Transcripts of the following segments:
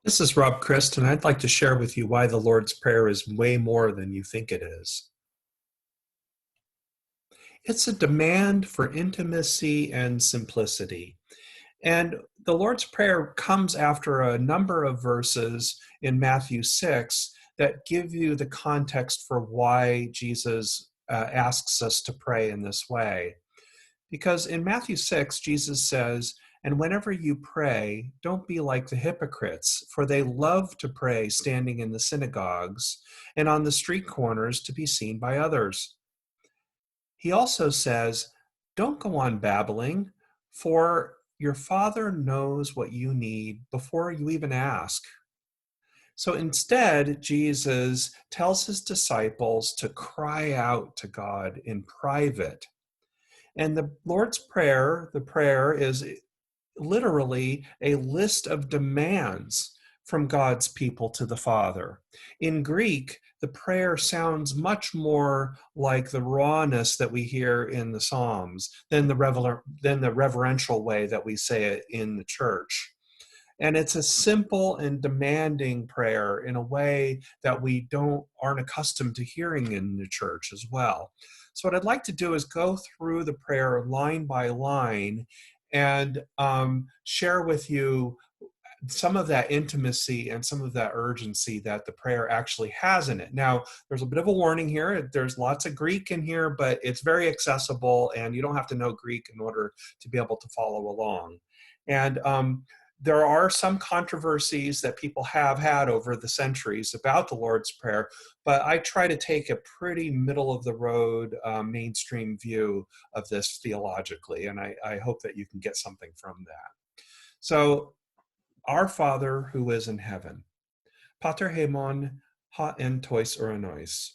This is Rob Christ, and I'd like to share with you why the Lord's Prayer is way more than you think it is. It's a demand for intimacy and simplicity. And the Lord's Prayer comes after a number of verses in Matthew 6 that give you the context for why Jesus asks us to pray in this way. Because in Matthew 6, Jesus says, "And whenever you pray, don't be like the hypocrites, for they love to pray standing in the synagogues and on the street corners to be seen by others." He also says, "Don't go on babbling, for your Father knows what you need before you even ask." So instead, Jesus tells his disciples to cry out to God in private. And the Lord's Prayer, the prayer is literally a list of demands from God's people to the Father. In Greek, the prayer sounds much more like the rawness that we hear in the Psalms than the reverential way that we say it in the church. And it's a simple and demanding prayer in a way that we aren't accustomed to hearing in the church as well. So what I'd like to do is go through the prayer line by line and share with you some of that intimacy and some of that urgency that the prayer actually has in it. Now, there's a bit of a warning here. There's lots of Greek in here, but it's very accessible, and you don't have to know Greek in order to be able to follow along. And there are some controversies that people have had over the centuries about the Lord's Prayer, but I try to take a pretty middle of the road mainstream view of this theologically, and I hope that you can get something from that. So, our Father who is in heaven, Pater Hemon ha en tois uranois.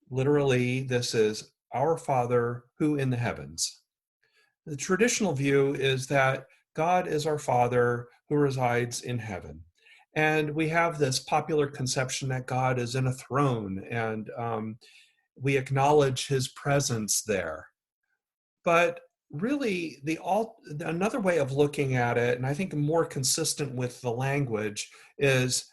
Literally, this is our Father who in the heavens. The traditional view is that God is our Father who resides in heaven. And we have this popular conception that God is in a throne, and we acknowledge his presence there. But really, another way of looking at it, and I think more consistent with the language, is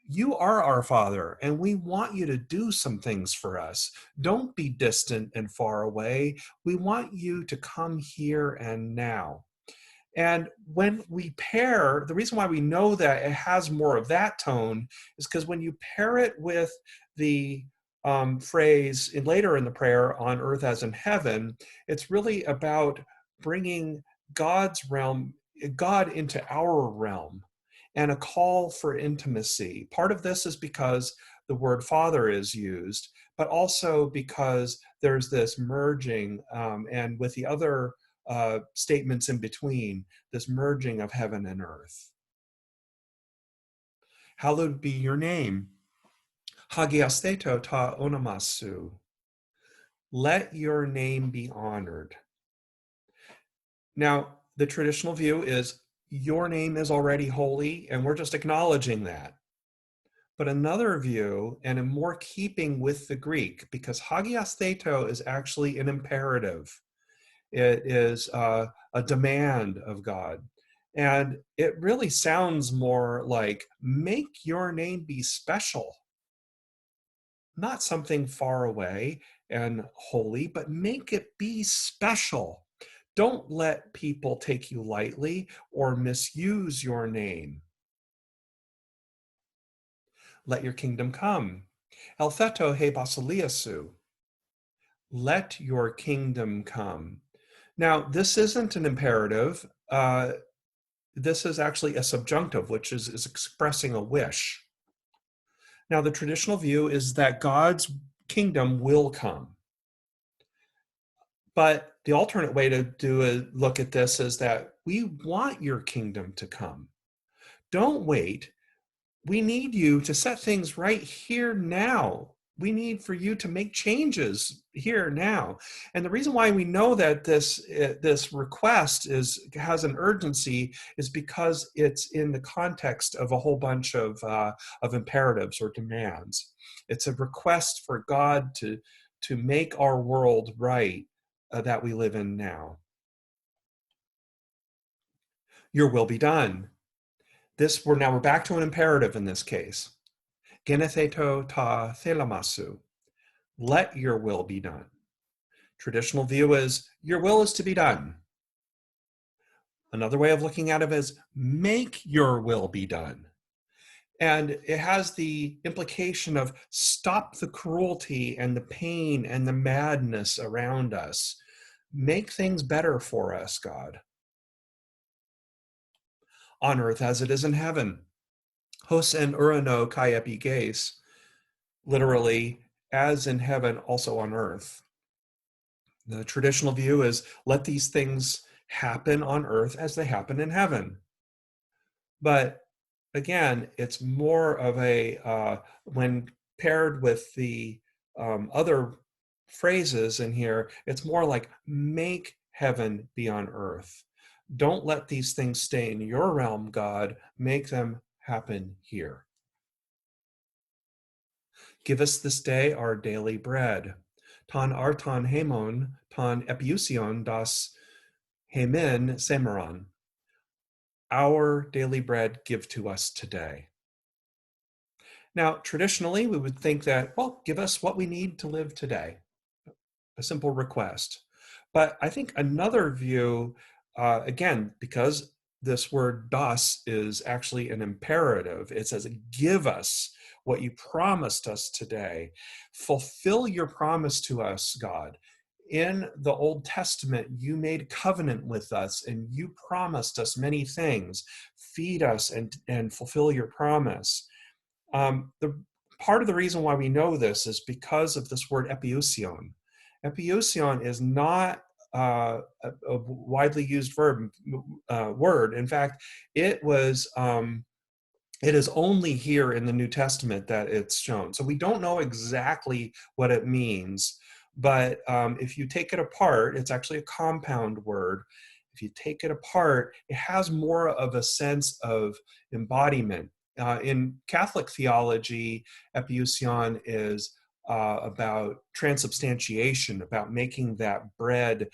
you are our Father, and we want you to do some things for us. Don't be distant and far away. We want you to come here and now. And when we pair, the reason why we know that it has more of that tone is because when you pair it with the phrase later in the prayer, on earth as in heaven, it's really about bringing God's realm, God into our realm, and a call for intimacy. Part of this is because the word Father is used, but also because there's this merging, and with the other statements in between, this merging of heaven and earth. Hallowed be your name. Hagiasteto ta onamasu. Let your name be honored. Now, the traditional view is your name is already holy, and we're just acknowledging that. But another view, and in more keeping with the Greek, because hagiasteto is actually an imperative. It is a demand of God. And it really sounds more like, make your name be special. Not something far away and holy, but make it be special. Don't let people take you lightly or misuse your name. Let your kingdom come. Eltheto he basiliasu. Let your kingdom come. Now, this isn't an imperative. This is actually a subjunctive, which is expressing a wish. Now, the traditional view is that God's kingdom will come. But the alternate way to do a look at this is that we want your kingdom to come. Don't wait. We need you to set things right here now. We need for you to make changes here now. And the reason why we know that this request has an urgency is because it's in the context of a whole bunch of imperatives or demands. It's a request for God to make our world right that we live in now. Your will be done. We're back to an imperative in this case. Genetheto ta thelamasu. Let your will be done. Traditional view is your will is to be done. Another way of looking at it is make your will be done. And it has the implication of stop the cruelty and the pain and the madness around us. Make things better for us, God. On earth as it is in heaven. Hos en urano kai epiges. Literally, as in heaven, also on earth. The traditional view is let these things happen on earth as they happen in heaven. But again, it's more of when paired with the other phrases in here, it's more like make heaven be on earth. Don't let these things stay in your realm, God. Make them happen here. Give us this day our daily bread. Ton arton hemon, ton epiusion das hemin semeron. Our daily bread give to us today. Now, traditionally, we would think that, well, give us what we need to live today. A simple request. But I think another view, again, because this word das is actually an imperative, it says, give us what you promised us today. Fulfill your promise to us, God. In the Old Testament, you made covenant with us and you promised us many things. Feed us and fulfill your promise. The part of the reason why we know this is because of this word epiousion. Epiousion is not a widely used word. In fact, it is only here in the New Testament that it's shown. So we don't know exactly what it means, but if you take it apart, it's actually a compound word. If you take it apart, it has more of a sense of embodiment. In Catholic theology, epiousion is about transubstantiation, about making that bread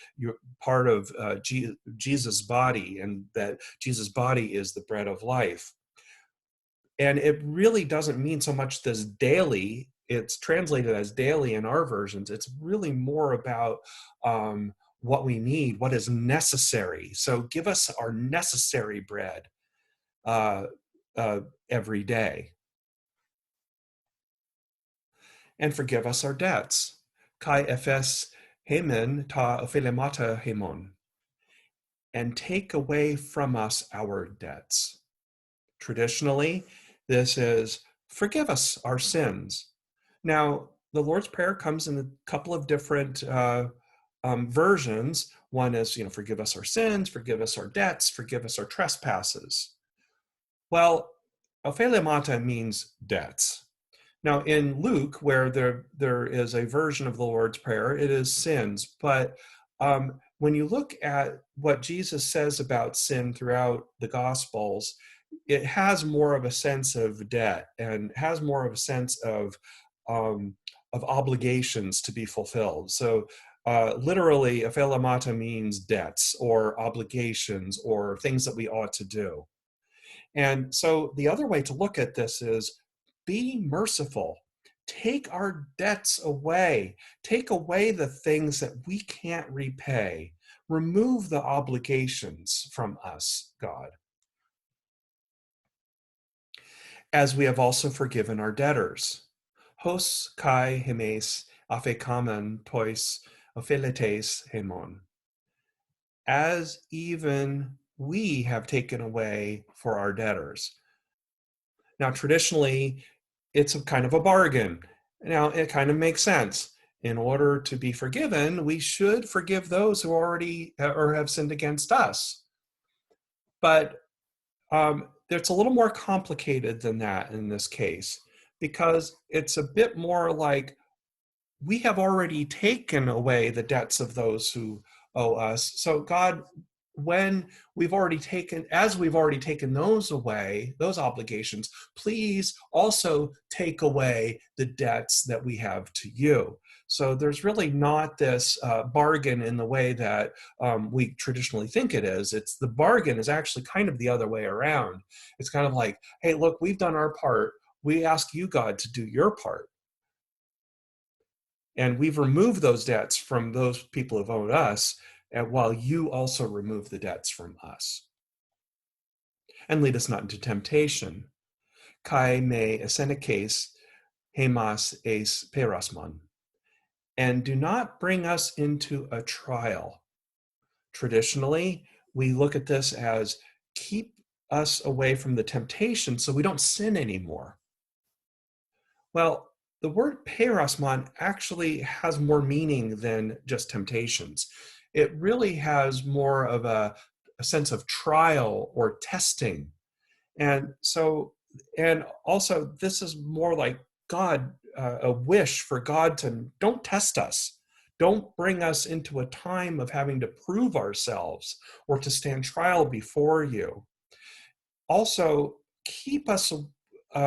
part of Jesus' body, and that Jesus' body is the bread of life. And it really doesn't mean so much this daily. It's translated as daily in our versions. It's really more about what we need, what is necessary. So give us our necessary bread every day. And forgive us our debts. Kai ephes hemen ta ophelemata hemon. And take away from us our debts. Traditionally, this is forgive us our sins. Now, the Lord's Prayer comes in a couple of different versions. One is, forgive us our sins, forgive us our debts, forgive us our trespasses. Well, ophelemata means debts. Now, in Luke, where there is a version of the Lord's Prayer, it is sins. But when you look at what Jesus says about sin throughout the Gospels, it has more of a sense of debt and has more of a sense of obligations to be fulfilled. So literally, aphelemata means debts or obligations or things that we ought to do. And so the other way to look at this is be merciful. Take our debts away. Take away the things that we can't repay. Remove the obligations from us, God. As we have also forgiven our debtors. Hos kai hemes afekamen tois opheletes hemon. As even we have taken away for our debtors. Now, traditionally, it's a kind of a bargain. Now, it kind of makes sense. In order to be forgiven, we should forgive those who already or have sinned against us. But it's a little more complicated than that in this case, because it's a bit more like we have already taken away the debts of those who owe us. So God, when we've already taken those away, those obligations, please also take away the debts that we have to you. So there's really not this bargain in the way that we traditionally think it is. It's the bargain is actually kind of the other way around. It's kind of like, hey, look, we've done our part. We ask you, God, to do your part. And we've removed those debts from those people who've owed us, and while you also remove the debts from us. And lead us not into temptation. Kai me esenikes hemas eis perasmon. And do not bring us into a trial. Traditionally, we look at this as keep us away from the temptation so we don't sin anymore. Well, the word perasmon actually has more meaning than just temptations. It really has more of a sense of trial or testing. And so, and also, this is more like God, a wish for God to don't test us. Don't bring us into a time of having to prove ourselves or to stand trial before you. Also, keep us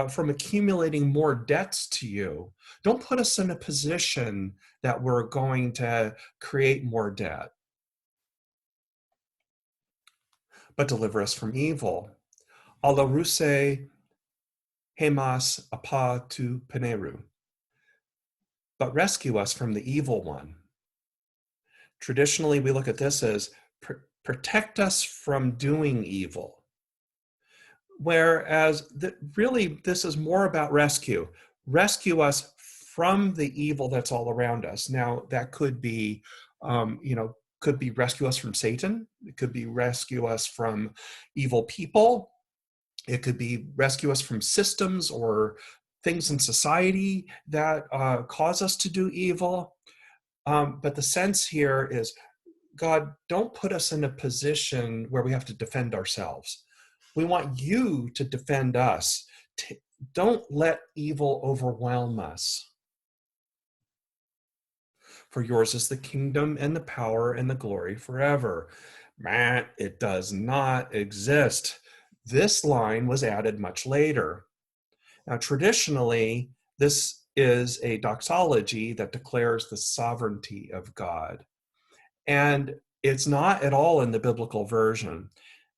from accumulating more debts to you. Don't put us in a position that we're going to create more debt, but deliver us from evil. Alaruse hemas apa tu peneru, but rescue us from the evil one. Traditionally, we look at this as protect us from doing evil. Whereas really, this is more about rescue. Rescue us from the evil that's all around us. Now, that could be, could be rescue us from Satan. It could be rescue us from evil people. It could be rescue us from systems or things in society that cause us to do evil. But the sense here is, God, don't put us in a position where we have to defend ourselves. We want you to defend us. Don't let evil overwhelm us. For yours is the kingdom and the power and the glory forever. Man, it does not exist. This line was added much later. Now, traditionally, this is a doxology that declares the sovereignty of God. And it's not at all in the biblical version.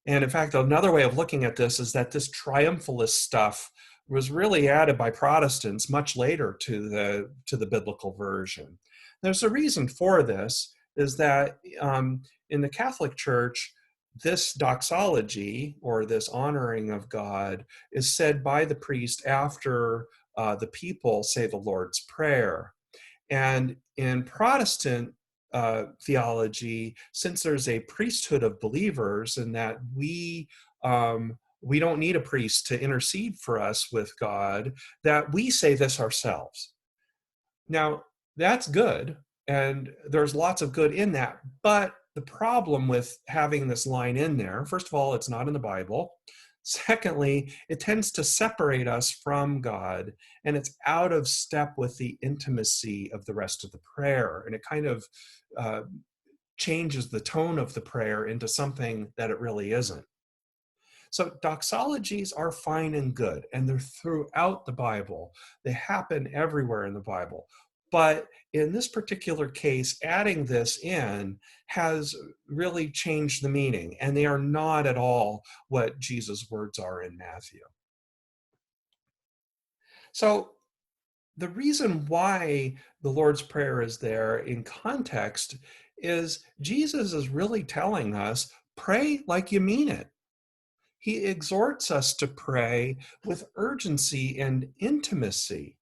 And in fact, another way of looking at this is that this triumphalist stuff was really added by Protestants much later to the biblical version. There's a reason for this, is that in the Catholic Church, this doxology, or this honoring of God, is said by the priest after the people say the Lord's Prayer. And in Protestant theology, since there's a priesthood of believers, and that we don't need a priest to intercede for us with God, that we say this ourselves. Now, that's good, and there's lots of good in that, but the problem with having this line in there, first of all, it's not in the Bible. Secondly, it tends to separate us from God, and it's out of step with the intimacy of the rest of the prayer, and it kind of changes the tone of the prayer into something that it really isn't. So doxologies are fine and good, and they're throughout the Bible. They happen everywhere in the Bible. But in this particular case, adding this in has really changed the meaning, and they are not at all what Jesus' words are in Matthew. So the reason why the Lord's Prayer is there in context is Jesus is really telling us, pray like you mean it. He exhorts us to pray with urgency and intimacy,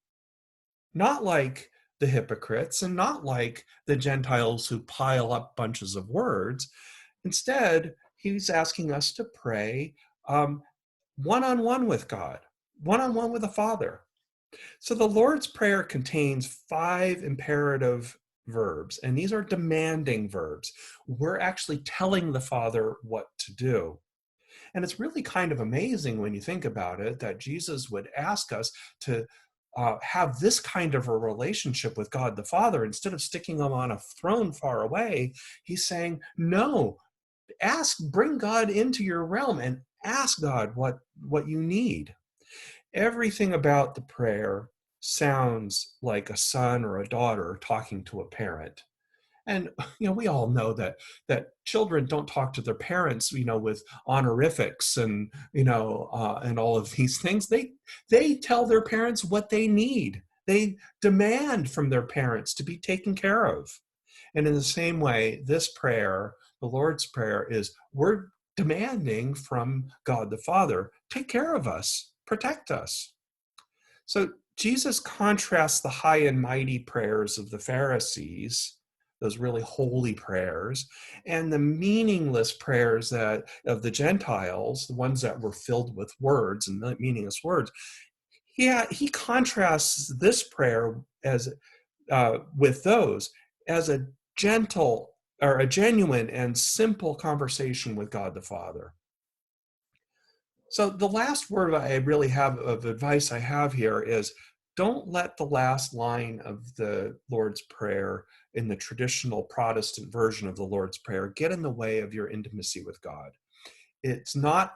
not like the hypocrites and not like the Gentiles who pile up bunches of words. Instead, he's asking us to pray one-on-one with God, one-on-one with the Father. So the Lord's Prayer contains 5 imperative verbs, and these are demanding verbs. We're actually telling the Father what to do. And it's really kind of amazing when you think about it, that Jesus would ask us to have this kind of a relationship with God the Father. Instead of sticking him on a throne far away, he's saying, no, bring God into your realm and ask God what you need. Everything about the prayer sounds like a son or a daughter talking to a parent. And we all know that children don't talk to their parents, with honorifics and and all of these things. They tell their parents what they need. They demand from their parents to be taken care of. And in the same way, this prayer, the Lord's Prayer, is we're demanding from God the Father, take care of us, protect us. So Jesus contrasts the high and mighty prayers of the Pharisees, those really holy prayers, and the meaningless prayers of the Gentiles, the ones that were filled with words and meaningless words. Yeah, he contrasts this prayer as with those as a gentle or a genuine and simple conversation with God the Father. So the last word I really have of advice I have here is don't let the last line of the Lord's Prayer in the traditional Protestant version of the Lord's Prayer get in the way of your intimacy with God. It's not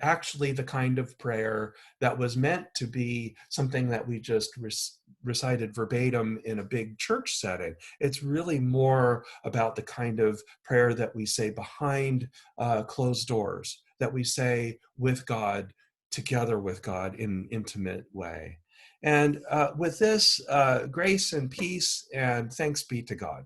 actually the kind of prayer that was meant to be something that we just recited verbatim in a big church setting. It's really more about the kind of prayer that we say behind closed doors, that we say with God, together with God in an intimate way. And with this, grace and peace and thanks be to God.